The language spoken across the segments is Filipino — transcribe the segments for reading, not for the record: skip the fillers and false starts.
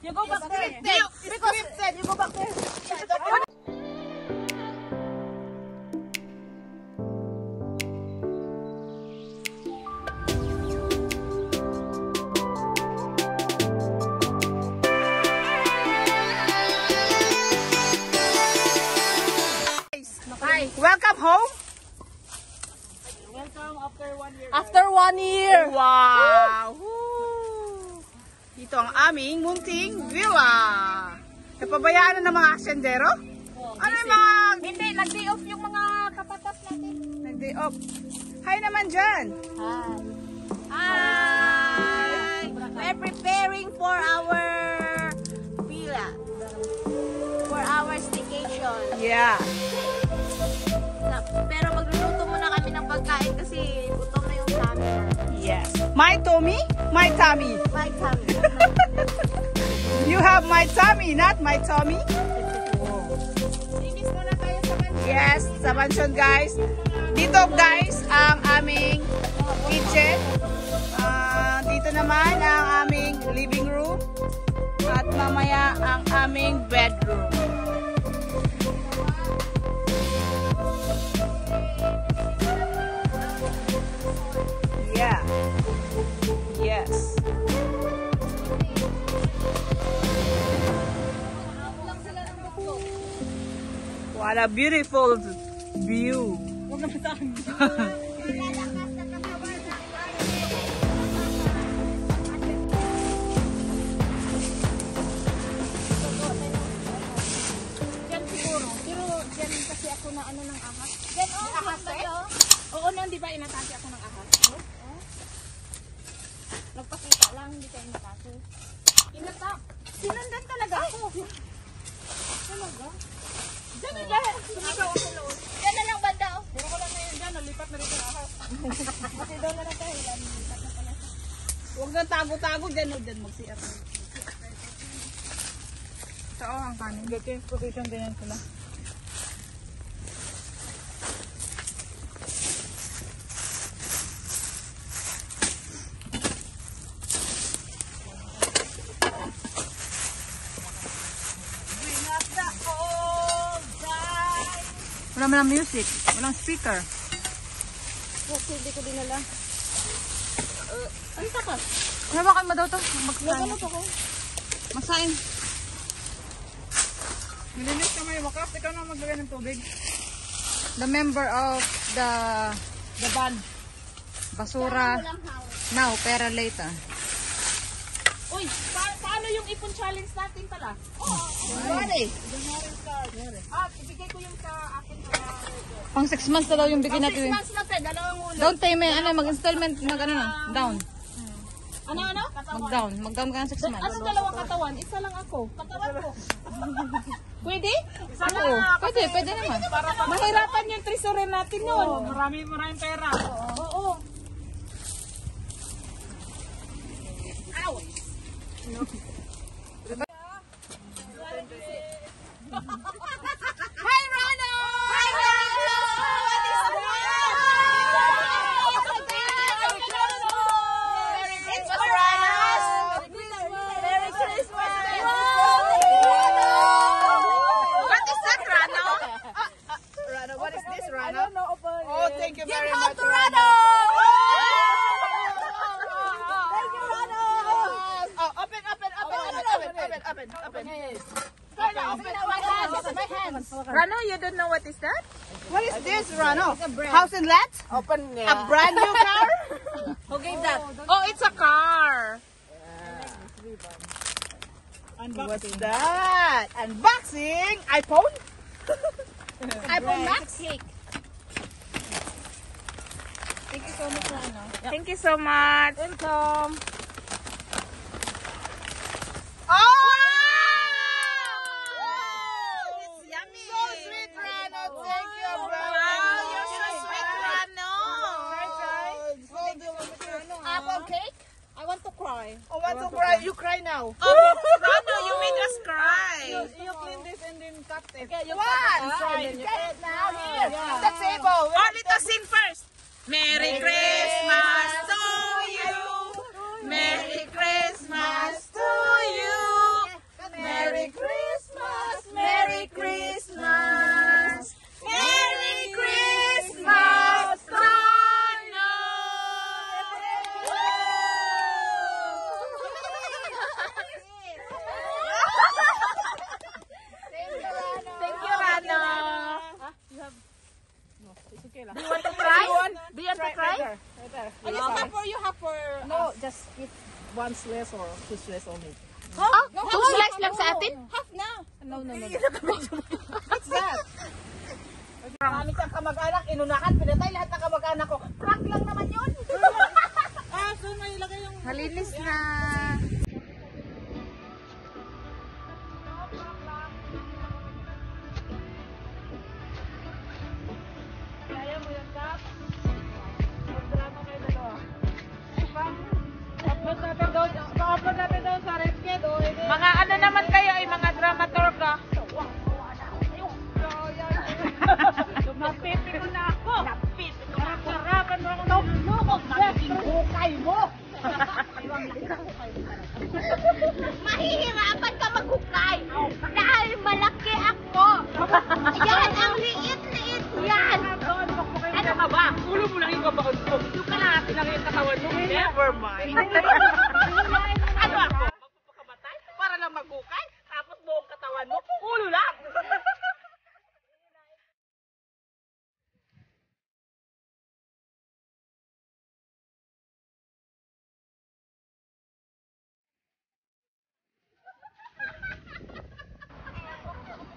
You go back there. Scripted. You go back there. Welcome home. Welcome after 1 year. After 1 year. Wow! Dito ang aming munting villa. Napabayaan na ng mga asyendero? Ano yung mga... Hindi, nag-day off yung mga kapatas natin. Nag-day off. Hi naman dyan. Hi! We're preparing for our villa. For our staycation. Yeah. Pero magluluto muna kami ng pagkain kasi gutom na yung tummy. Yes. My tummy, my tummy. My tummy. You have my tummy, not my tummy. Linis muna tayo sa mansion. Yes, sa mansion guys. Dito guys, ang aming kitchen. Dito naman ang aming living room. At mamaya ang aming bedroom. Yeah. Yes. What a beautiful view. Diyan siguro. Pero diyan kasi ako na ano ng ahas. Diyan ahas eh? Oo noon, di ba inatake ako ng ahas? Nagpakita lang, hindi kayo inatake. Inatak? Sinundan talaga ako. Talaga? Diyan na dyan. Sumigaw ako noon. Diyan na lang banda. Pero ko lang na yun dyan. Nalipat na rin yung ahas. Kasi doon na lang tayo. Nalipat na pala siya. Huwag na tago-tago dyan o dyan mag-CR. Ito ang kanin. Ito yung provision din yan sila. Wala man ang music. Walang speaker. Kasi hindi ko dinala. Ano tapas? Hawakan mo daw to. Magsain. Magsain. Nilinis ka may wakas. Ikaw na maglagay ng tubig. The member of the band. Basura. Now, pera later. Uy, paano yung ipon challenge natin pala? Ready? Ibigay ko yung sa akin. Pang 6 months na daw yung bigyan natin. 6 months na tayo, dalawang ulo. Down payment, mag-installment, down. Ano? Mag-down ka ng 6 months. Ano dalawang katawan? Isa lang ako. Katawan ko. Pwede? Isa lang Oo, pwede naman. Mahirapan yung treasurer natin yun. Maraming pera. Oo. Ow! Hi, Rano! Hi, Rano! What is that? It's for us! Merry Christmas! What is that, Rano? Rano, what is this, Rano? I don't know. Oh, thank you very much, to Rano! Thank you, Rano! Oh, open. My hands. Rano, you don't know what is that? What is this, Rano? House and lot? Open A brand new car? Who gave that? Oh, it's a car. What's that? Unboxing iPhone? iPhone Max? Cake. Thank you so much, Rano. Thank you so much. Welcome. Oh! It's yummy. So sweet, Rano. Thank you, brother. Wow, you're so sweet, Rano. So delicious. Apple cake? I want to cry. Oh, want to cry? You cry now. Rano, you made us cry. You clean this and then cut it. Okay, you What? cut it. Get it now here. The table. Oh, let us sing first. Merry Christmas to you. Merry Christmas to you. eat one slice or two slice only. Oh, 2 slice lang sa atin? Half na. No. What's that? Marami kang kamag-anak, inunahan, pinatay lahat ng kamag-anak ko. Prank lang naman yun. So may ilagay yung... Malinis na. Kaya mo yung cup. Magdrama kayo dalawa. Pa-upload natin doon sa Redkid o hindi. Mga ano naman kayo ay mga dramaturga. Napipi ko na ako. Napipi ko na ako. Sarapan mo ako ng lukot. Magiging hukay mo. Mahihirapan ka maghukay dahil malaki ako. Yan, ang liit-liit yan. Ano ka ba? Ulo mo lang yung kabaon ko. Yung kalahati lang yung katawan mo. Never mind. Ano ako? Magpapakamatay? Para lang maghukay? Tapos buong katawan mo? Ulo lang.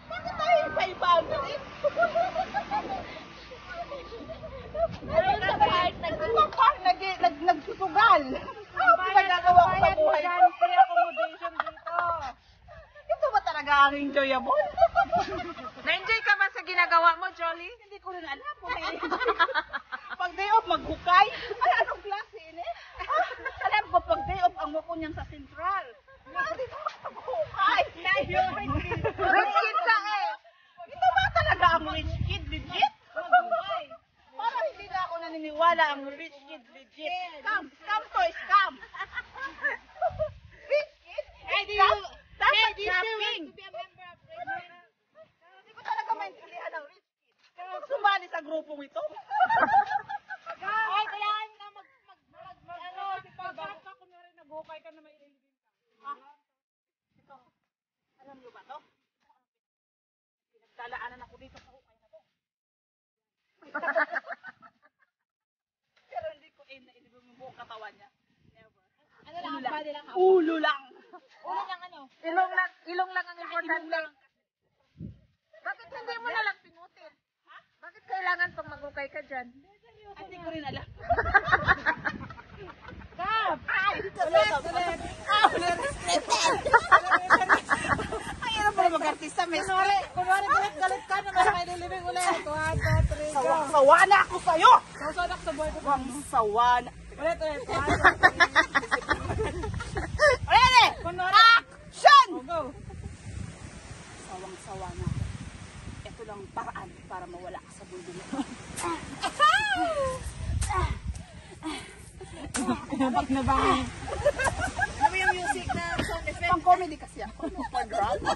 Bakit tayo iba-iba? Nagsusugal. Ano pinagagawa ko sa buhay ko? Free accommodation dito. Ito ba talaga ang enjoyable? Na-enjoy ka ba sa ginagawa mo, Jolly? Hindi ko rin alam. Pag day off, maghukay. Ay, anong klase ini? Alam ko, pag day off, ang muko niyang sa Central. Hindi ko maghukay. Rich kid ka eh. Ito ba talaga ang rich kid? Legit? Parang hindi na ako naniniwala ang rich kid legit. Scam! Scam to scam! Rich kid? Scam? Dapat shopping! Hindi ko talaga maintindihan ang rich kid. Sumali sa grupong ito. Ay, kailangan na ano, si Pagkat ka kung rin naghukay ka na may ililibing ka. Ito. Alam niyo ba to? Pinagdalaanan ako dito sa hukay na to. Pero hindi ko aim na ilibing yung buong katawan niya. Never. Ano lang, body lang ako. Ulo lang. Ulo lang ano? Ilong lang ang importante. Bakit hindi mo na lang pinutin? Bakit kailangan pang maghukay ka dyan? Hindi ko rin alam. Kap! Ulit. Ay, ano pala mag-artista, miss? Kunwari galit ka na may ililibing ulit. 1, 2, 3, go. Sawa na ako sa'yo! Sausadak sa boy ko. Sawa na. Ulit. 1, 2, 3. Ready? Kunwari. Action! Go. Sawang-sawa na ako. Ito lang ang paraan para mawala ka sa mundo mo. Pag nabangin. Ano ba yung music na sound effect? Pang comedy kasi ako. Pag-drama.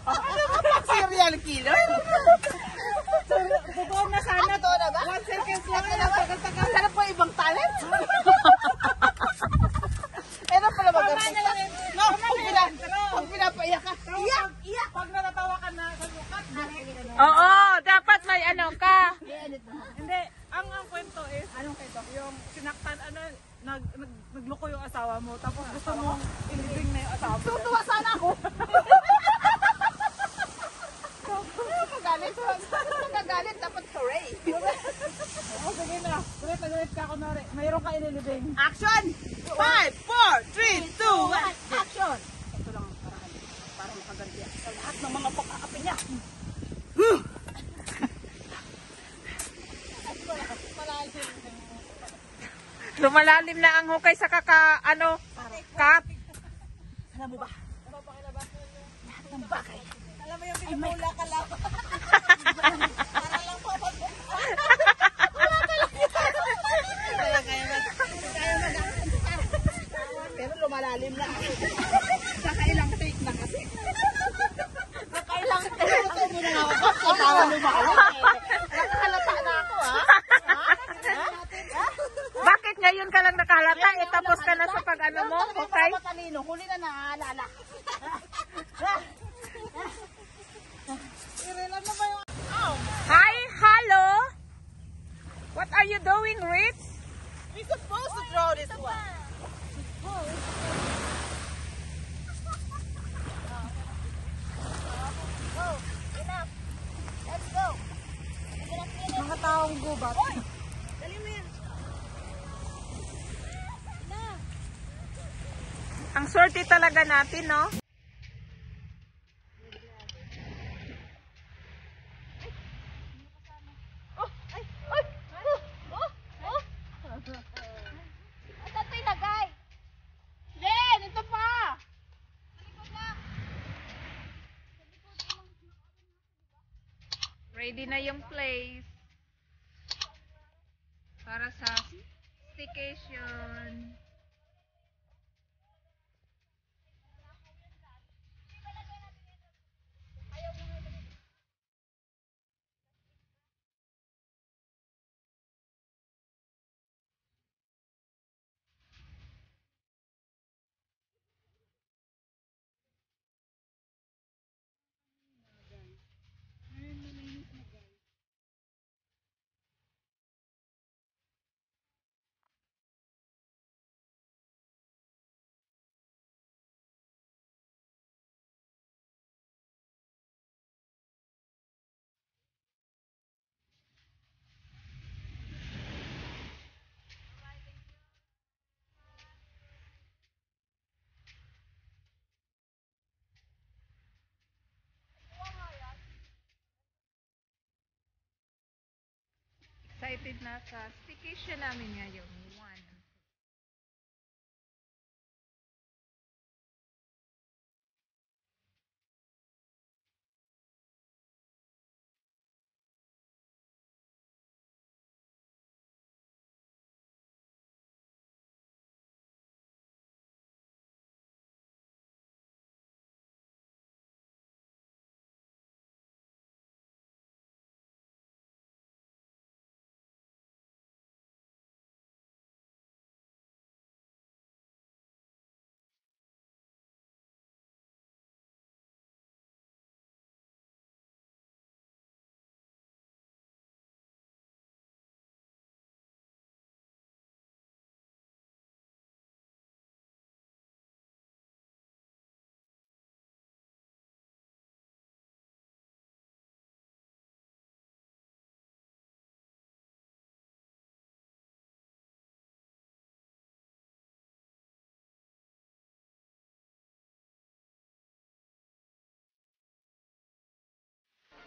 Serial killer? Totoo na sana. Totoo na ba? 1 second lang na tagal-tagal. Sana po ibang talent? Ano pala mag-artista? No, pag pinapaiyak ka. Iyak! Pag natatawa ka na sa sukat. Oo, dapat may ano ka. Hindi, ang kwento is, anong kwento? Yung sinaktan, nagloko yung asawa mo, tapos gusto mong ilibing na yung asawa mo. Tutuwa sana ako. Magagalit, dapat hooray. Oh, sige na. Galit ka, kunwari. Mayroon ka ililibing. Action! 5, 4, 3, 2, 1, action! Ito lang ang paraan para makaganti sa lahat ng mga pagkakapi niya. Lumalalim na ang hukay sa cup. Alam mo ba? Lahat ng bagay. Alam mo yung pinapula ka lang. Pero lumalalim na. Nakailang take na kasi. Nakailang take. Ito mo na ako. Kailangan lumalalim. Nakahalata na ako, ha? Bakit ngayon ka lang nakahalata? Tapos ka na sa pag-ano mo? Okay? Matalino. Huli na naaalala. Hi, hello. What are you doing, Rich? We're supposed to draw this one. lobat. Dali mo yan. Na. Ang swerte talaga natin, no? Saan ito ilagay? Len, ito pa! Ready na yung place. Para sa staycation. Excited na sa staycation namin ngayon.